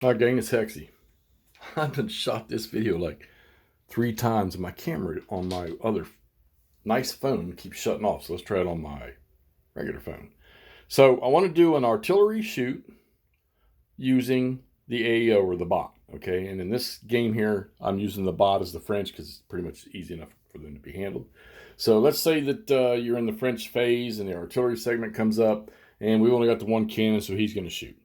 Hi gang, it's Hexy. I've been shot this video like 3 times and my camera on my other nice phone keeps shutting off. So let's try it on my regular phone. So I want to do an artillery shoot using the AEO or the bot. Okay, and in this game here, I'm using the bot as the French because it's pretty much easy enough for them to be handled. So let's say that you're in the French phase and the artillery segment comes up and we've only got the one cannon, so he's going to shoot.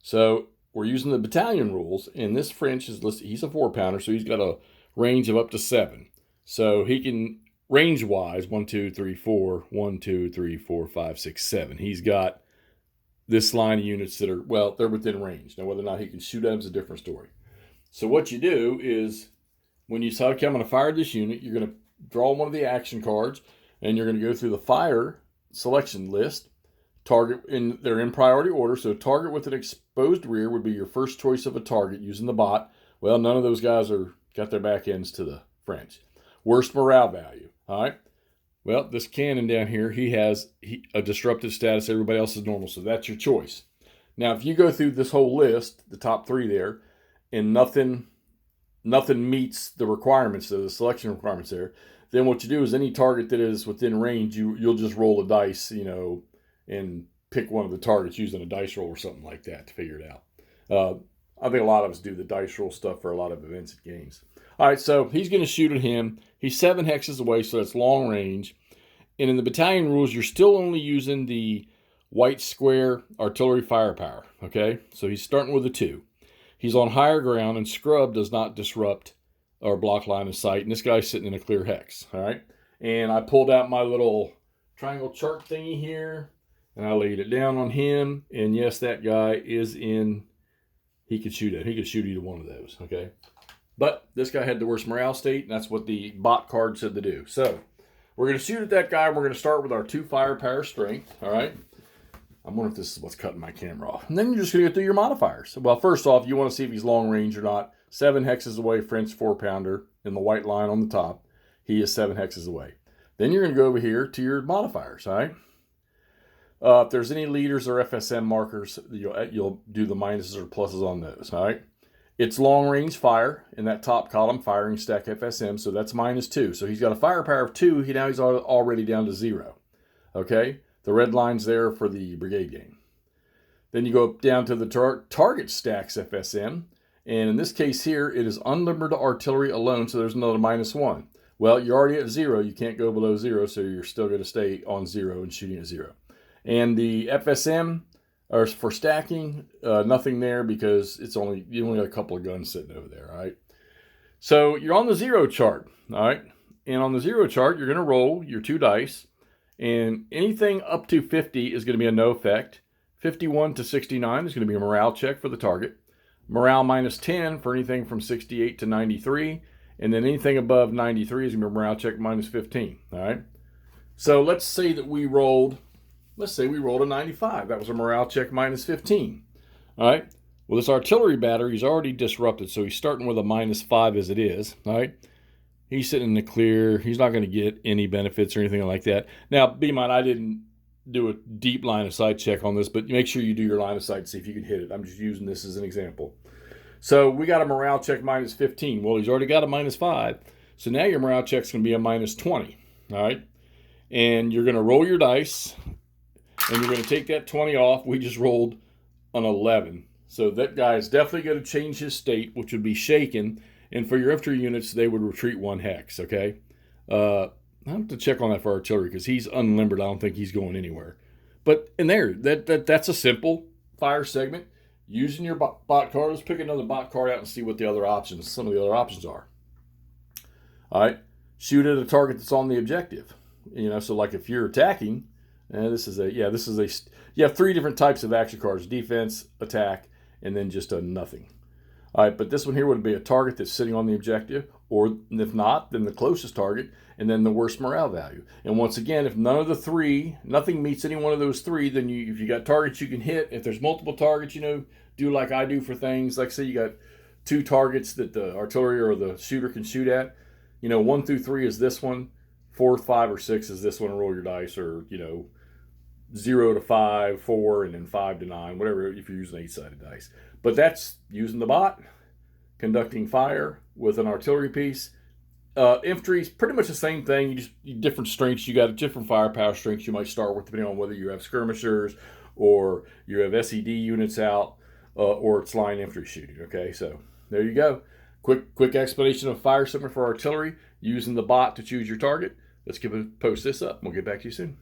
So we're using the battalion rules, and this French is listed. He's a 4-pounder, so he's got a range of up to 7. So he can range wise 1, 2, 3, 4, 1, 2, 3, 4, 5, 6, 7. He's got this line of units that are, well, they're within range. Now, whether or not he can shoot at them is a different story. So what you do is when you decide, okay, I'm going to fire this unit, you're going to draw one of the action cards, and you're going to go through the fire selection list. Target, they're in priority order, so target with an exposed rear would be your first choice of a target using the bot. Well, none of those guys are got their back ends to the French. Worst morale value. All right. Well, this cannon down here, he has a disruptive status. Everybody else is normal, so that's your choice. Now, if you go through this whole list, the top 3 there, and nothing meets the requirements, the selection requirements there, then what you do is any target that is within range, you'll just roll a dice, and pick one of the targets using a dice roll or something like that to figure it out. I think a lot of us do the dice roll stuff for a lot of events and games. All right, so he's going to shoot at him. He's 7 hexes away, so that's long range. And in the battalion rules, you're still only using the white square artillery firepower, okay? So he's starting with a 2. He's on higher ground, and scrub does not disrupt or block line of sight. And this guy's sitting in a clear hex, all right? And I pulled out my little triangle chart thingy here, and I laid it down on him. And yes, that guy is in, he could shoot it. He could shoot either one of those, okay? But this guy had the worst morale state, and that's what the bot card said to do. So we're going to shoot at that guy. We're going to start with our 2 firepower strength, all right? I'm wondering if this is what's cutting my camera off. And then you're just going to go through your modifiers. Well, first off, you want to see if he's long range or not. 7 hexes away, French 4-pounder in the white line on the top. He is 7 hexes away. Then you're going to go over here to your modifiers, all right? If there's any leaders or FSM markers, you'll do the minuses or pluses on those, all right? It's long range fire in that top column, firing stack FSM, so that's -2. So he's got a firepower of 2. Now he's already down to 0, okay? The red line's there for the brigade game. Then you go down to the target stacks FSM, and in this case here, it is unlimbered artillery alone, so there's another -1. Well, you're already at 0. You can't go below 0, so you're still going to stay on 0 and shooting at 0. And the FSM are for stacking, nothing there because you only got a couple of guns sitting over there, all right? So you're on the 0 chart, all right? And on the 0 chart, you're going to roll your 2 dice, and anything up to 50 is going to be a no effect. 51 to 69 is going to be a morale check for the target. Morale -10 for anything from 68 to 93, and then anything above 93 is going to be a morale check -15, all right? So let's say we rolled a 95. That was a morale check -15. All right. Well, this artillery battery is already disrupted, so he's starting with a -5 as it is. All right. He's sitting in the clear. He's not going to get any benefits or anything like that. Now, be in mind, I didn't do a deep line of sight check on this, but make sure you do your line of sight to see if you can hit it. I'm just using this as an example. So we got a morale check -15. Well, he's already got a -5. So now your morale check's going to be a -20. All right. And you're going to roll your dice, and you're going to take that 20 off. We just rolled an 11. So that guy is definitely going to change his state, which would be shaken. And for your infantry units, they would retreat 1 hex, okay? I have to check on that for artillery because he's unlimbered. I don't think he's going anywhere. But in there, that's a simple fire segment. Using your bot card, let's pick another bot card out and see what some of the other options are. All right, shoot at a target that's on the objective. So like if you're attacking, you have 3 different types of action cards: defense, attack, and then just a nothing. All right, but this one here would be a target that's sitting on the objective, or if not, then the closest target, and then the worst morale value. And once again, if nothing meets any one of those 3, then if you got targets you can hit. If there's multiple targets, do like I do for things. Like say you got 2 targets that the artillery or the shooter can shoot at. 1 through 3 is this one. 4, 5, or 6 is this one. Roll your dice, or 0 to 5, 4, and then 5 to 9, whatever, if you're using 8-sided dice. But that's using the bot, conducting fire with an artillery piece. Infantry is pretty much the same thing. Different strengths. You got different firepower strengths you might start with, depending on whether you have skirmishers or you have SED units out, or it's line infantry shooting. Okay, so there you go. Quick explanation of fire equipment for artillery using the bot to choose your target. Let's post this up. We'll get back to you soon.